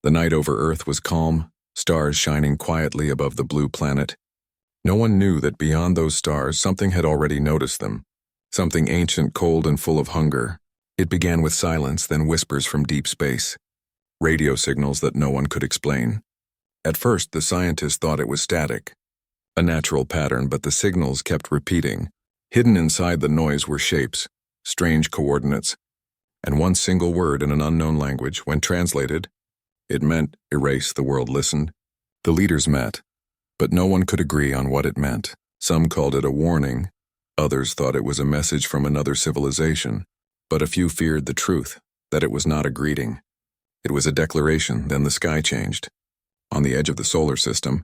The night over Earth was calm, stars shining quietly above the blue planet. No one knew that beyond those stars something had already noticed them. Something ancient, cold, and full of hunger. It began with silence, then whispers from deep space. Radio signals that no one could explain. At first, the scientists thought it was static. A natural pattern, but the signals kept repeating. Hidden inside the noise were shapes, strange coordinates, and one single word in an unknown language. When translated, it meant erase. The world listened. The leaders met, but no one could agree on what it meant. Some called it a warning. Others thought it was a message from another civilization, but a few feared the truth, that it was not a greeting. It was a declaration. Then the sky changed. On the edge of the solar system,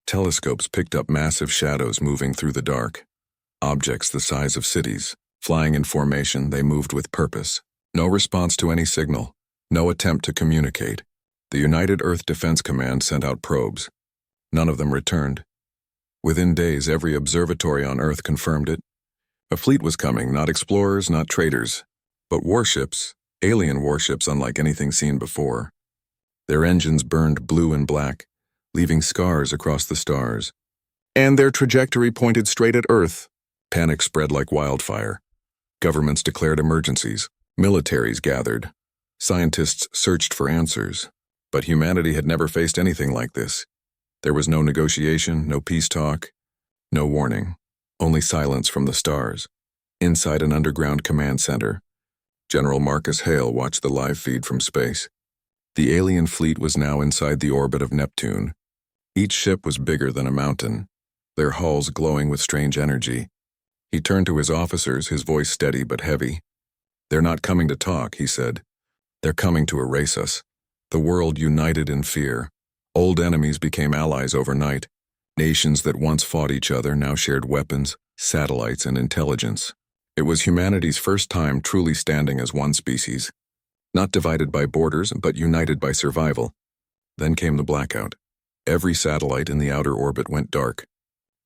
telescopes picked up massive shadows moving through the dark. Objects the size of cities, flying in formation, they moved with purpose. No response to any signal, no attempt to communicate. The United Earth Defense Command sent out probes. None of them returned. Within days, every observatory on Earth confirmed it. A fleet was coming, not explorers, not traders, but warships, alien warships unlike anything seen before. Their engines burned blue and black, leaving scars across the stars. And their trajectory pointed straight at Earth. Panic spread like wildfire. Governments declared emergencies. Militaries gathered. Scientists searched for answers. But humanity had never faced anything like this. There was no negotiation, no peace talk, no warning. Only silence from the stars. Inside an underground command center, General Marcus Hale watched the live feed from space. The alien fleet was now inside the orbit of Neptune. Each ship was bigger than a mountain, their hulls glowing with strange energy. He turned to his officers, his voice steady but heavy. "They're not coming to talk," he said. "They're coming to erase us." The world united in fear. Old enemies became allies overnight. Nations that once fought each other now shared weapons, satellites, and intelligence. It was humanity's first time truly standing as one species. Not divided by borders, but united by survival. Then came the blackout. Every satellite in the outer orbit went dark.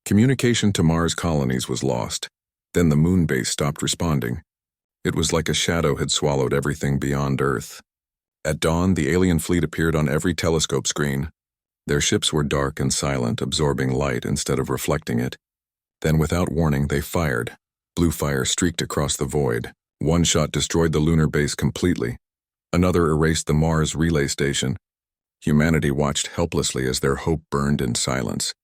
Communication to Mars colonies was lost. Then the moon base stopped responding. It was like a shadow had swallowed everything beyond Earth. At dawn, the alien fleet appeared on every telescope screen. Their ships were dark and silent, absorbing light instead of reflecting it. Then, without warning, they fired. Blue fire streaked across the void. One shot destroyed the lunar base completely. Another erased the Mars relay station. Humanity watched helplessly as their hope burned in silence.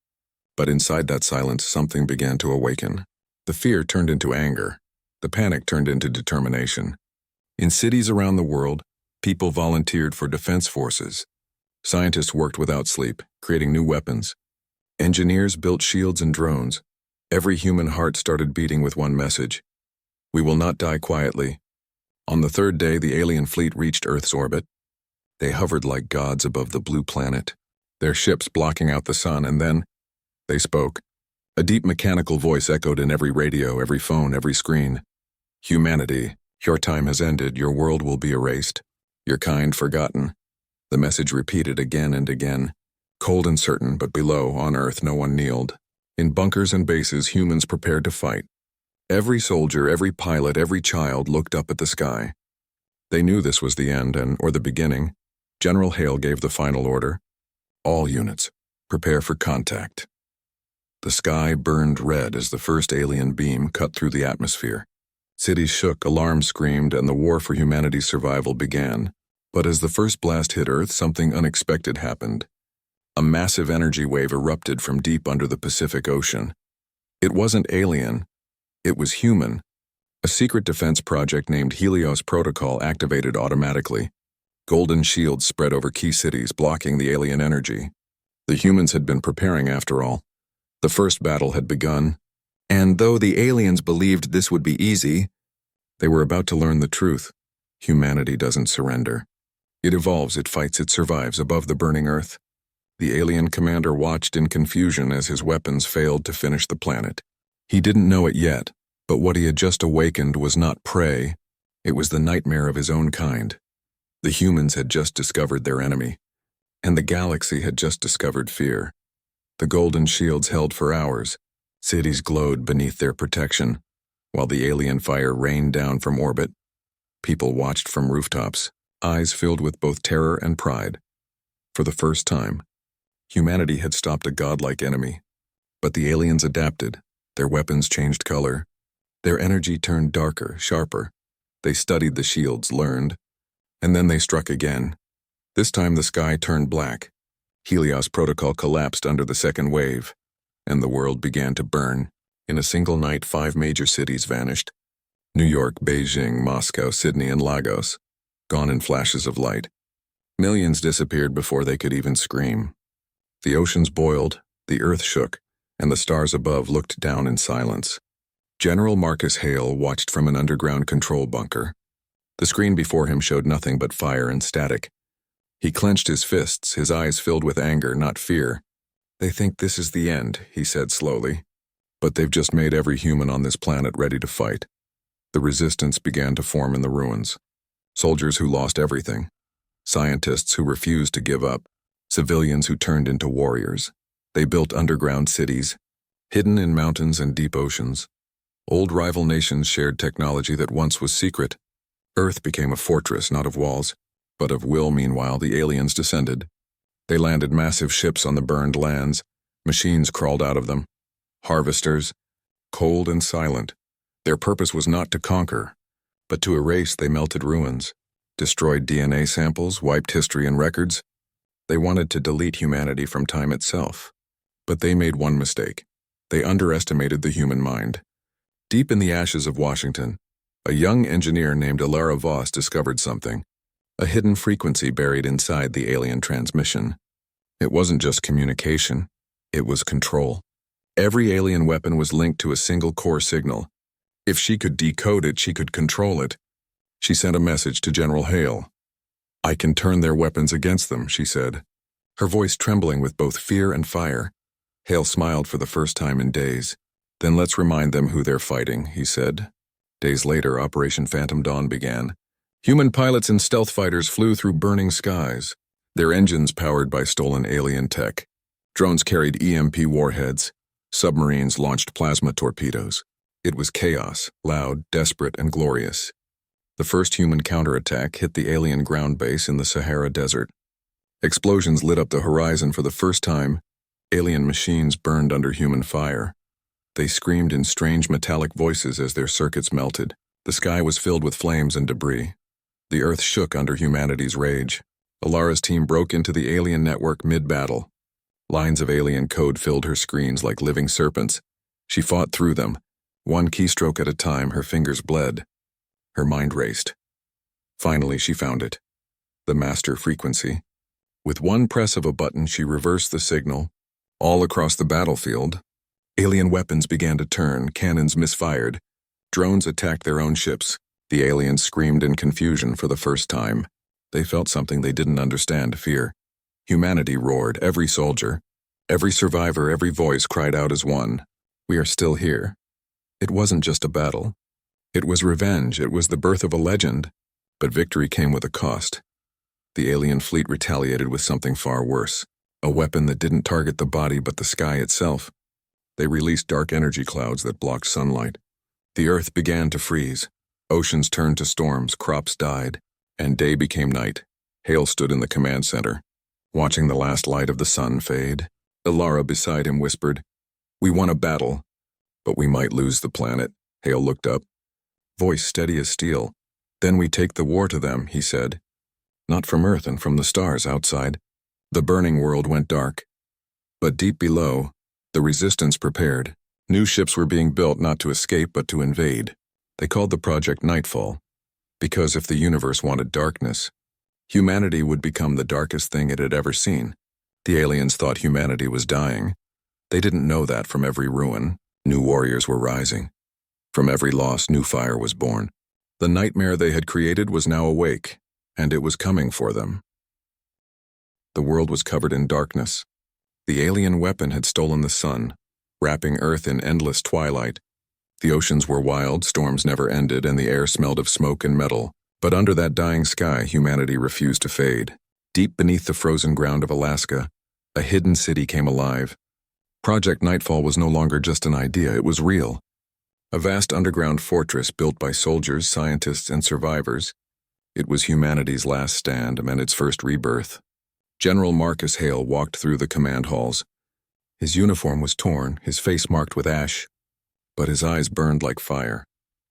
But inside that silence, something began to awaken. The fear turned into anger. The panic turned into determination. In cities around the world, people volunteered for defense forces. Scientists worked without sleep, creating new weapons. Engineers built shields and drones. Every human heart started beating with one message: we will not die quietly. On the third day, the alien fleet reached Earth's orbit. They hovered like gods above the blue planet, their ships blocking out the sun, and then they spoke. A deep mechanical voice echoed in every radio, every phone, every screen. "Humanity, your time has ended. Your world will be erased. Your kind forgotten." The message repeated again and again. Cold and certain, but below, on Earth, no one kneeled. In bunkers and bases, humans prepared to fight. Every soldier, every pilot, every child looked up at the sky. They knew this was the end or the beginning. General Hale gave the final order. "All units, prepare for contact." The sky burned red as the first alien beam cut through the atmosphere. Cities shook, alarms screamed, and the war for humanity's survival began. But as the first blast hit Earth, something unexpected happened. A massive energy wave erupted from deep under the Pacific Ocean. It wasn't alien. It was human. A secret defense project named Helios Protocol activated automatically. Golden shields spread over key cities, blocking the alien energy. The humans had been preparing after all. The first battle had begun. And though the aliens believed this would be easy, they were about to learn the truth. Humanity doesn't surrender. It evolves, it fights, it survives above the burning Earth. The alien commander watched in confusion as his weapons failed to finish the planet. He didn't know it yet, but what he had just awakened was not prey. It was the nightmare of his own kind. The humans had just discovered their enemy, and the galaxy had just discovered fear. The golden shields held for hours. Cities glowed beneath their protection, while the alien fire rained down from orbit. People watched from rooftops, eyes filled with both terror and pride. For the first time, humanity had stopped a godlike enemy. But the aliens adapted. Their weapons changed color. Their energy turned darker, sharper. They studied the shields, learned, and then they struck again. This time the sky turned black. Helios protocol collapsed under the second wave, and the world began to burn. In a single night, 5 major cities vanished. New York, Beijing, Moscow, Sydney, and Lagos, gone in flashes of light. Millions disappeared before they could even scream. The oceans boiled, the earth shook, and the stars above looked down in silence. General Marcus Hale watched from an underground control bunker. The screen before him showed nothing but fire and static. He clenched his fists, his eyes filled with anger, not fear. "They think this is the end," he said slowly. "But they've just made every human on this planet ready to fight." The resistance began to form in the ruins. Soldiers who lost everything. Scientists who refused to give up. Civilians who turned into warriors. They built underground cities, hidden in mountains and deep oceans. Old rival nations shared technology that once was secret. Earth became a fortress, not of walls, but of will. Meanwhile, the aliens descended. They landed massive ships on the burned lands. Machines crawled out of them. Harvesters, cold and silent. Their purpose was not to conquer, but to erase. They melted ruins, destroyed DNA samples, wiped history and records. They wanted to delete humanity from time itself. But they made one mistake. They underestimated the human mind. Deep in the ashes of Washington, a young engineer named Alara Voss discovered something, a hidden frequency buried inside the alien transmission. It wasn't just communication, it was control. Every alien weapon was linked to a single core signal. If she could decode it, she could control it. She sent a message to General Hale. "I can turn their weapons against them," she said, her voice trembling with both fear and fire. Hale smiled for the first time in days. "Then let's remind them who they're fighting," he said. Days later, Operation Phantom Dawn began. Human pilots and stealth fighters flew through burning skies, their engines powered by stolen alien tech. Drones carried EMP warheads. Submarines launched plasma torpedoes. It was chaos, loud, desperate, and glorious. The first human counterattack hit the alien ground base in the Sahara Desert. Explosions lit up the horizon for the first time. Alien machines burned under human fire. They screamed in strange metallic voices as their circuits melted. The sky was filled with flames and debris. The earth shook under humanity's rage. Alara's team broke into the alien network mid-battle. Lines of alien code filled her screens like living serpents. She fought through them. One keystroke at a time, her fingers bled. Her mind raced. Finally, she found it. The master frequency. With one press of a button, she reversed the signal. All across the battlefield, alien weapons began to turn, cannons misfired. Drones attacked their own ships. The aliens screamed in confusion for the first time. They felt something they didn't understand, fear. Humanity roared, every soldier, every survivor, every voice cried out as one. "We are still here." It wasn't just a battle. It was revenge, it was the birth of a legend. But victory came with a cost. The alien fleet retaliated with something far worse. A weapon that didn't target the body but the sky itself. They released dark energy clouds that blocked sunlight. The earth began to freeze. Oceans turned to storms, crops died, and day became night. Hale stood in the command center, watching the last light of the sun fade. Alara beside him whispered, "We won a battle, but we might lose the planet." Hale looked up, voice steady as steel. "Then we take the war to them," he said. "Not from Earth and from the stars outside." The burning world went dark. But deep below, the resistance prepared. New ships were being built not to escape but to invade. They called the project Nightfall, because if the universe wanted darkness, humanity would become the darkest thing it had ever seen. The aliens thought humanity was dying. They didn't know that from every ruin, new warriors were rising. From every loss, new fire was born. The nightmare they had created was now awake, and it was coming for them. The world was covered in darkness. The alien weapon had stolen the sun, wrapping Earth in endless twilight. The oceans were wild, storms never ended, and the air smelled of smoke and metal. But under that dying sky, humanity refused to fade. Deep beneath the frozen ground of Alaska, a hidden city came alive. Project Nightfall was no longer just an idea, it was real. A vast underground fortress built by soldiers, scientists, and survivors. It was humanity's last stand and its first rebirth. General Marcus Hale walked through the command halls. His uniform was torn, his face marked with ash, but his eyes burned like fire.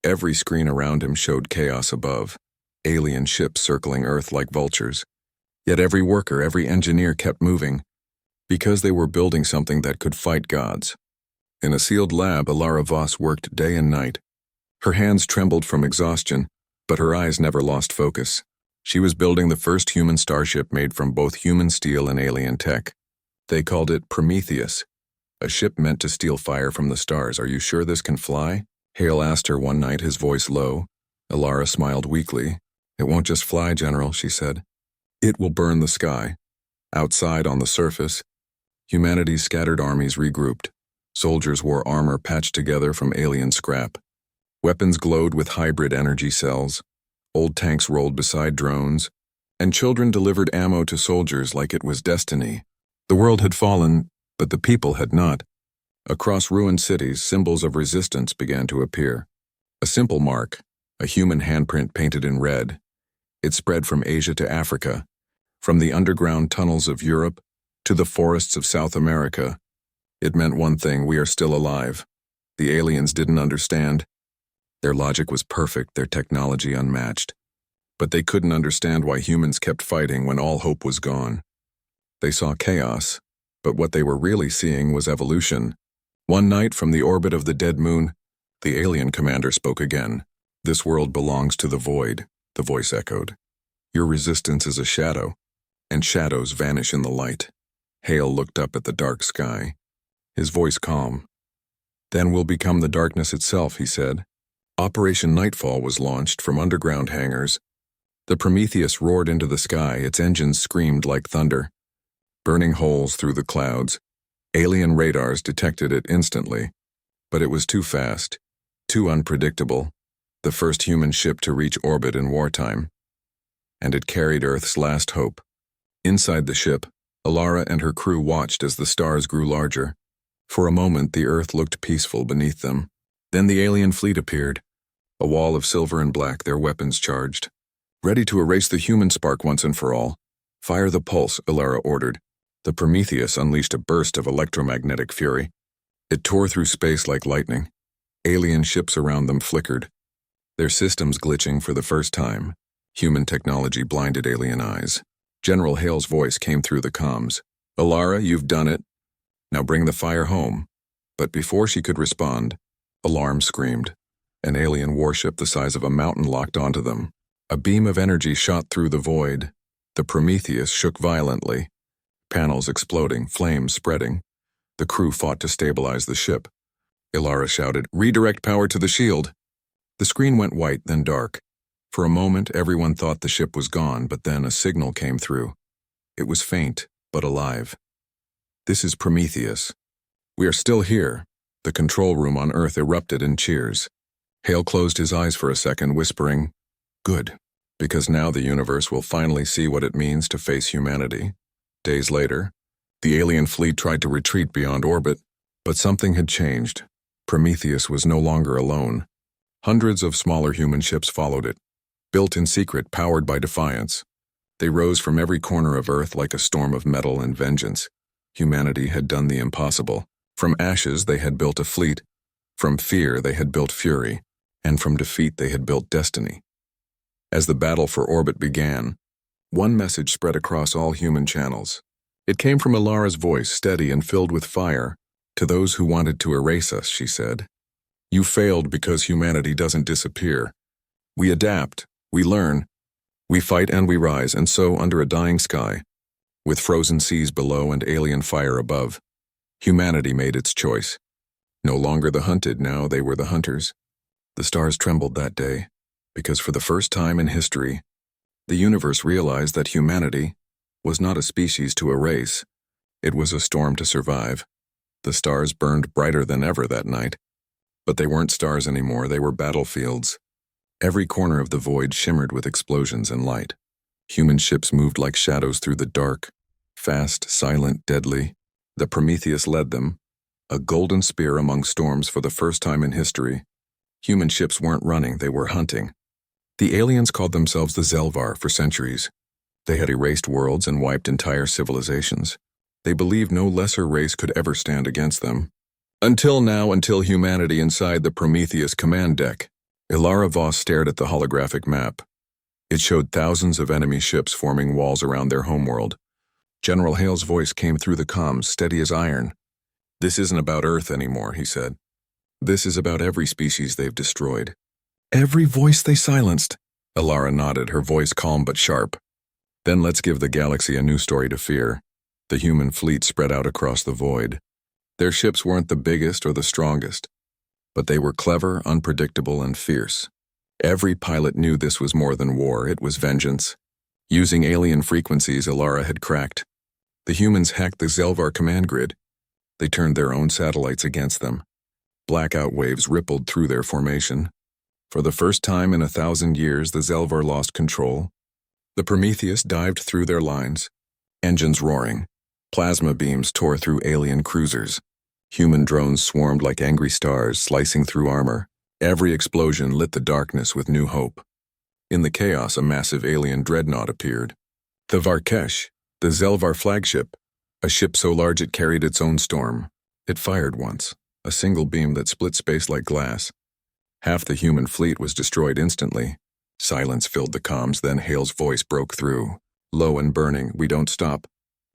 Every screen around him showed chaos above, alien ships circling Earth like vultures. Yet every worker, every engineer kept moving, because they were building something that could fight gods. In a sealed lab, Alara Voss worked day and night. Her hands trembled from exhaustion, but her eyes never lost focus. She was building the first human starship made from both human steel and alien tech. They called it Prometheus, a ship meant to steal fire from the stars. "Are you sure this can fly?" Hale asked her one night, his voice low. Alara smiled weakly. "It won't just fly, General," she said. "It will burn the sky." Outside, on the surface, humanity's scattered armies regrouped. Soldiers wore armor patched together from alien scrap. Weapons glowed with hybrid energy cells. Old tanks rolled beside drones, and children delivered ammo to soldiers like it was destiny. The world had fallen, but the people had not. Across ruined cities, symbols of resistance began to appear. A simple mark, a human handprint painted in red. It spread from Asia to Africa, from the underground tunnels of Europe to the forests of South America. It meant one thing: we are still alive. The aliens didn't understand. Their logic was perfect, their technology unmatched. But they couldn't understand why humans kept fighting when all hope was gone. They saw chaos, but what they were really seeing was evolution. One night, from the orbit of the dead moon, the alien commander spoke again. "This world belongs to the void," the voice echoed. "Your resistance is a shadow, and shadows vanish in the light." Hale looked up at the dark sky, his voice calm. "Then we'll become the darkness itself," he said. Operation Nightfall was launched from underground hangars. The Prometheus roared into the sky, its engines screamed like thunder, burning holes through the clouds. Alien radars detected it instantly, but it was too fast, too unpredictable, the first human ship to reach orbit in wartime. And it carried Earth's last hope. Inside the ship, Alara and her crew watched as the stars grew larger. For a moment, the Earth looked peaceful beneath them. Then the alien fleet appeared, a wall of silver and black, their weapons charged. "Ready to erase the human spark once and for all. Fire the pulse," Alara ordered. The Prometheus unleashed a burst of electromagnetic fury. It tore through space like lightning. Alien ships around them flickered, their systems glitching for the first time. Human technology blinded alien eyes. General Hale's voice came through the comms. "Alara, you've done it. Now bring the fire home." But before she could respond, alarm screamed. An alien warship the size of a mountain locked onto them. A beam of energy shot through the void. The Prometheus shook violently, panels exploding, flames spreading. The crew fought to stabilize the ship. Alara shouted, "Redirect power to the shield." The screen went white, then dark. For a moment, everyone thought the ship was gone, but then a signal came through. It was faint, but alive. "This is Prometheus. We are still here." The control room on Earth erupted in cheers. Hale closed his eyes for a second, whispering, "Good, because now the universe will finally see what it means to face humanity." Days later, the alien fleet tried to retreat beyond orbit, but something had changed. Prometheus was no longer alone. Hundreds of smaller human ships followed it, built in secret, powered by defiance. They rose from every corner of Earth like a storm of metal and vengeance. Humanity had done the impossible. From ashes they had built a fleet, from fear they had built fury, and from defeat they had built destiny. As the battle for orbit began, one message spread across all human channels. It came from Alara's voice, steady and filled with fire. "To those who wanted to erase us," she said, "you failed because humanity doesn't disappear. We adapt, we learn, we fight and we rise, and so under a dying sky, with frozen seas below and alien fire above, humanity made its choice. No longer the hunted, now they were the hunters." The stars trembled that day, because for the first time in history, the universe realized that humanity was not a species to erase. It was a storm to survive. The stars burned brighter than ever that night, but they weren't stars anymore, they were battlefields. Every corner of the void shimmered with explosions and light. Human ships moved like shadows through the dark, fast, silent, deadly. The Prometheus led them, a golden spear among storms for the first time in history. Human ships weren't running, they were hunting. The aliens called themselves the Zelvar for centuries. They had erased worlds and wiped entire civilizations. They believed no lesser race could ever stand against them. Until humanity inside the Prometheus command deck. Ilara Voss stared at the holographic map. It showed thousands of enemy ships forming walls around their homeworld. General Hale's voice came through the comms, steady as iron. "This isn't about Earth anymore," he said. "This is about every species they've destroyed." "Every voice they silenced." Ilara nodded, her voice calm but sharp. "Then let's give the galaxy a new story to fear." The human fleet spread out across the void. Their ships weren't the biggest or the strongest, but they were clever, unpredictable, and fierce. Every pilot knew this was more than war, it was vengeance. Using alien frequencies Ilara had cracked, the humans hacked the Zelvar command grid. They turned their own satellites against them. Blackout waves rippled through their formation. For the first time in 1,000 years, the Zelvar lost control. The Prometheus dived through their lines, engines roaring. Plasma beams tore through alien cruisers. Human drones swarmed like angry stars, slicing through armor. Every explosion lit the darkness with new hope. In the chaos, a massive alien dreadnought appeared. The Varkesh, the Zelvar flagship, a ship so large it carried its own storm. It fired once, a single beam that split space like glass. Half the human fleet was destroyed instantly. Silence filled the comms, then Hale's voice broke through. Low and burning, "We don't stop.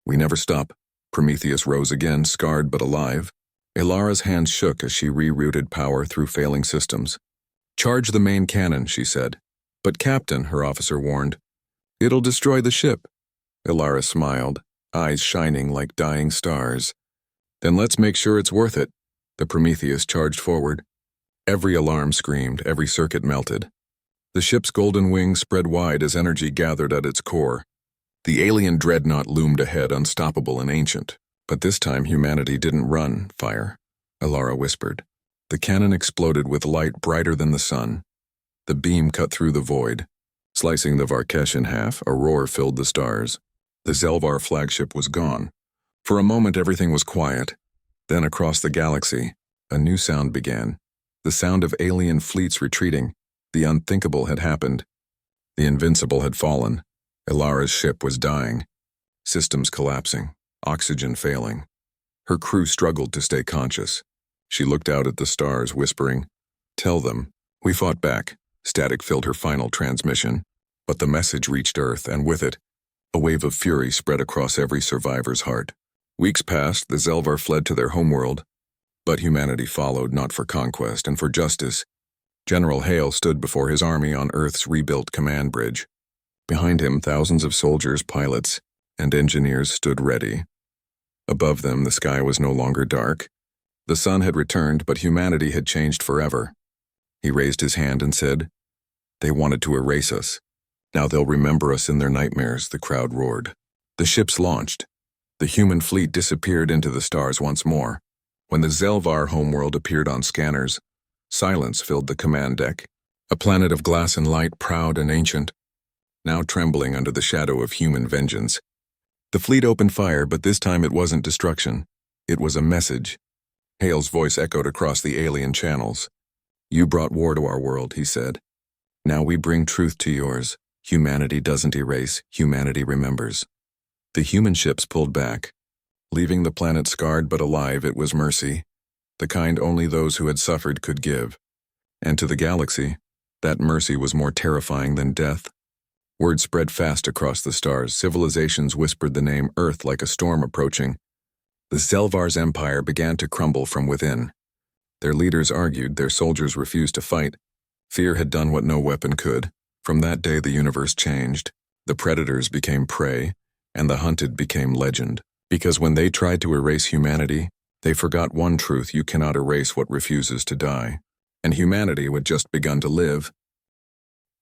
We never stop." Prometheus rose again, scarred but alive. Ilara's hands shook as she rerouted power through failing systems. "Charge the main cannon," she said. "But Captain," her officer warned, "it'll destroy the ship." Ilara smiled, eyes shining like dying stars. "Then let's make sure it's worth it." The Prometheus charged forward. Every alarm screamed, every circuit melted. The ship's golden wings spread wide as energy gathered at its core. The alien dreadnought loomed ahead, unstoppable and ancient. But this time humanity didn't run, fire, Ilara whispered. The cannon exploded with light brighter than the sun. The beam cut through the void. Slicing the Varkesh in half, a roar filled the stars. The Zelvar flagship was gone. For a moment everything was quiet. Then across the galaxy, a new sound began. The sound of alien fleets retreating. The unthinkable had happened. The invincible had fallen. Ilara's ship was dying. Systems collapsing. Oxygen failing. Her crew struggled to stay conscious. She looked out at the stars, whispering, "Tell them, we fought back." Static filled her final transmission. But the message reached Earth, and with it, a wave of fury spread across every survivor's heart. Weeks passed, the Zelvar fled to their homeworld. But humanity followed, not for conquest and for justice. General Hale stood before his army on Earth's rebuilt command bridge. Behind him, thousands of soldiers, pilots, and engineers stood ready. Above them, the sky was no longer dark. The sun had returned, but humanity had changed forever. He raised his hand and said, "They wanted to erase us. Now they'll remember us in their nightmares," the crowd roared. The ships launched. The human fleet disappeared into the stars once more. When the Zelvar homeworld appeared on scanners, silence filled the command deck. A planet of glass and light, proud and ancient, now trembling under the shadow of human vengeance. The fleet opened fire, but this time it wasn't destruction. It was a message. Hale's voice echoed across the alien channels. "You brought war to our world," he said. "Now we bring truth to yours. Humanity doesn't erase, humanity remembers." The human ships pulled back. Leaving the planet scarred but alive, it was mercy, the kind only those who had suffered could give. And to the galaxy, that mercy was more terrifying than death. Word spread fast across the stars. Civilizations whispered the name Earth like a storm approaching. The Zelvar's empire began to crumble from within. Their leaders argued, their soldiers refused to fight. Fear had done what no weapon could. From that day the universe changed. The predators became prey, and the hunted became legend. Because when they tried to erase humanity, they forgot one truth: you cannot erase what refuses to die. And humanity had just begun to live.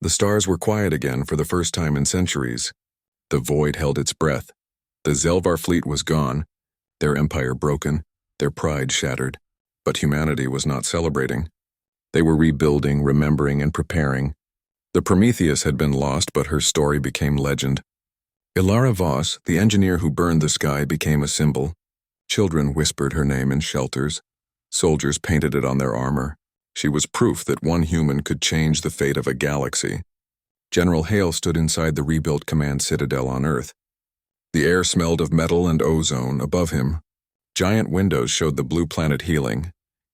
The stars were quiet again for the first time in centuries. The void held its breath. The Zelvar fleet was gone, their empire broken, their pride shattered. But humanity was not celebrating. They were rebuilding, remembering, and preparing. The Prometheus had been lost, but her story became legend. Ilara Voss, the engineer who burned the sky, became a symbol. Children whispered her name in shelters. Soldiers painted it on their armor. She was proof that one human could change the fate of a galaxy. General Hale stood inside the rebuilt command citadel on Earth. The air smelled of metal and ozone. Above him, giant windows showed the blue planet healing.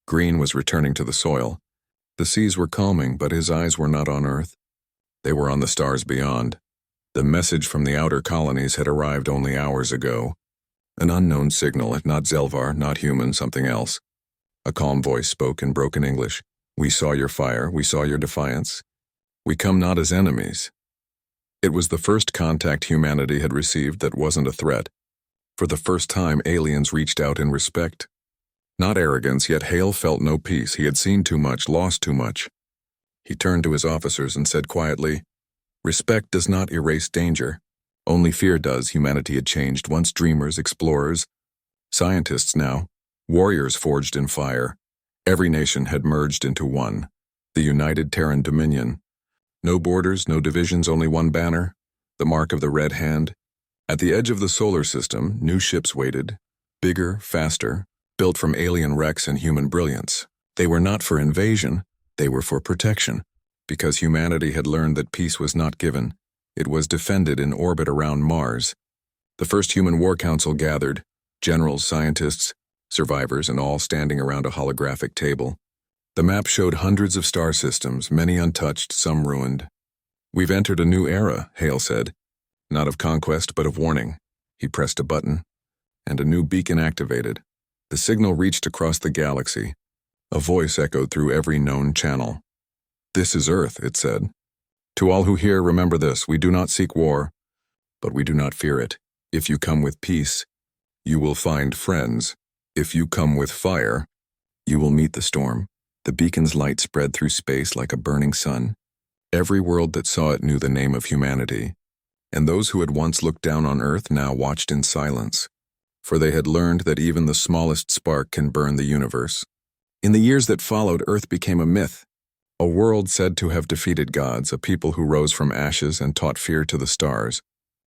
Green was returning to the soil. The seas were calming, but his eyes were not on Earth. They were on the stars beyond. The message from the outer colonies had arrived only hours ago. An unknown signal, not Zelvar, not human, something else. A calm voice spoke in broken English. "We saw your fire, we saw your defiance. We come not as enemies." It was the first contact humanity had received that wasn't a threat. For the first time, aliens reached out in respect. Not arrogance, yet Hale felt no peace. He had seen too much, lost too much. He turned to his officers and said quietly, "Respect does not erase danger. Only fear does." Humanity had changed, once dreamers, explorers, scientists now, warriors forged in fire. Every nation had merged into one, the United Terran Dominion. No borders, no divisions, only one banner, the mark of the Red Hand. At the edge of the solar system, new ships waited, bigger, faster, built from alien wrecks and human brilliance. They were not for invasion, they were for protection, because humanity had learned that peace was not given. It was defended in orbit around Mars. The first Human War Council gathered, generals, scientists, survivors, and all standing around a holographic table. The map showed hundreds of star systems, many untouched, some ruined. "We've entered a new era," Hale said. "Not of conquest, but of warning." He pressed a button, and a new beacon activated. The signal reached across the galaxy. A voice echoed through every known channel. "This is Earth," it said. "To all who hear, remember this: we do not seek war, but we do not fear it. If you come with peace, you will find friends. If you come with fire, you will meet the storm." The beacon's light spread through space like a burning sun. Every world that saw it knew the name of humanity, and those who had once looked down on Earth now watched in silence, for they had learned that even the smallest spark can burn the universe. In the years that followed, Earth became a myth, a world said to have defeated gods, a people who rose from ashes and taught fear to the stars.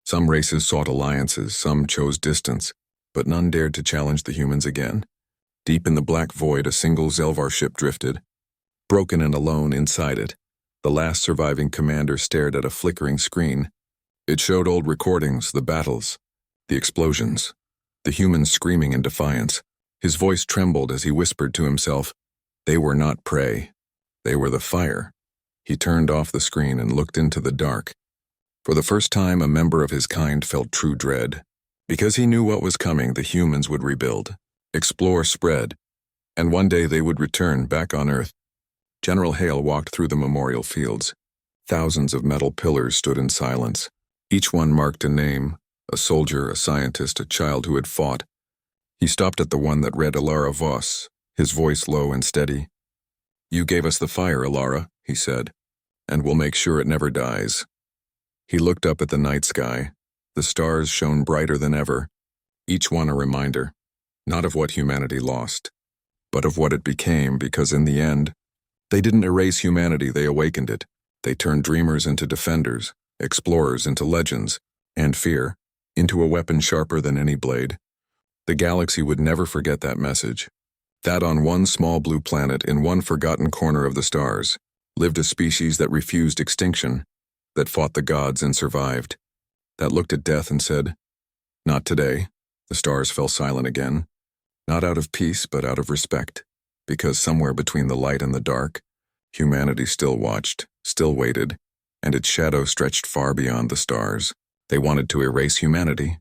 Some races sought alliances, some chose distance, but none dared to challenge the humans again. Deep in the black void, a single Zelvar ship drifted. Broken and alone inside it, the last surviving commander stared at a flickering screen. It showed old recordings, the battles, the explosions, the humans screaming in defiance. His voice trembled as he whispered to himself, "They were not prey. They were the fire." He turned off the screen and looked into the dark. For the first time, a member of his kind felt true dread. Because he knew what was coming, the humans would rebuild, explore, spread, and one day they would return back on Earth. General Hale walked through the memorial fields. Thousands of metal pillars stood in silence. Each one marked a name, a soldier, a scientist, a child who had fought. He stopped at the one that read Alara Voss, his voice low and steady. "You gave us the fire, Alara," he said, "and we'll make sure it never dies." He looked up at the night sky. The stars shone brighter than ever, each one a reminder, not of what humanity lost, but of what it became, because in the end, they didn't erase humanity, they awakened it. They turned dreamers into defenders, explorers into legends, and fear into a weapon sharper than any blade. The galaxy would never forget that message. That on one small blue planet, in one forgotten corner of the stars, lived a species that refused extinction, that fought the gods and survived, that looked at death and said, "Not today." The stars fell silent again. Not out of peace, but out of respect, because somewhere between the light and the dark, humanity still watched, still waited, and its shadow stretched far beyond the stars. They wanted to erase humanity.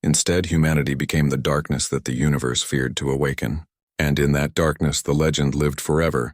Instead, humanity became the darkness that the universe feared to awaken. And in that darkness, the legend lived forever.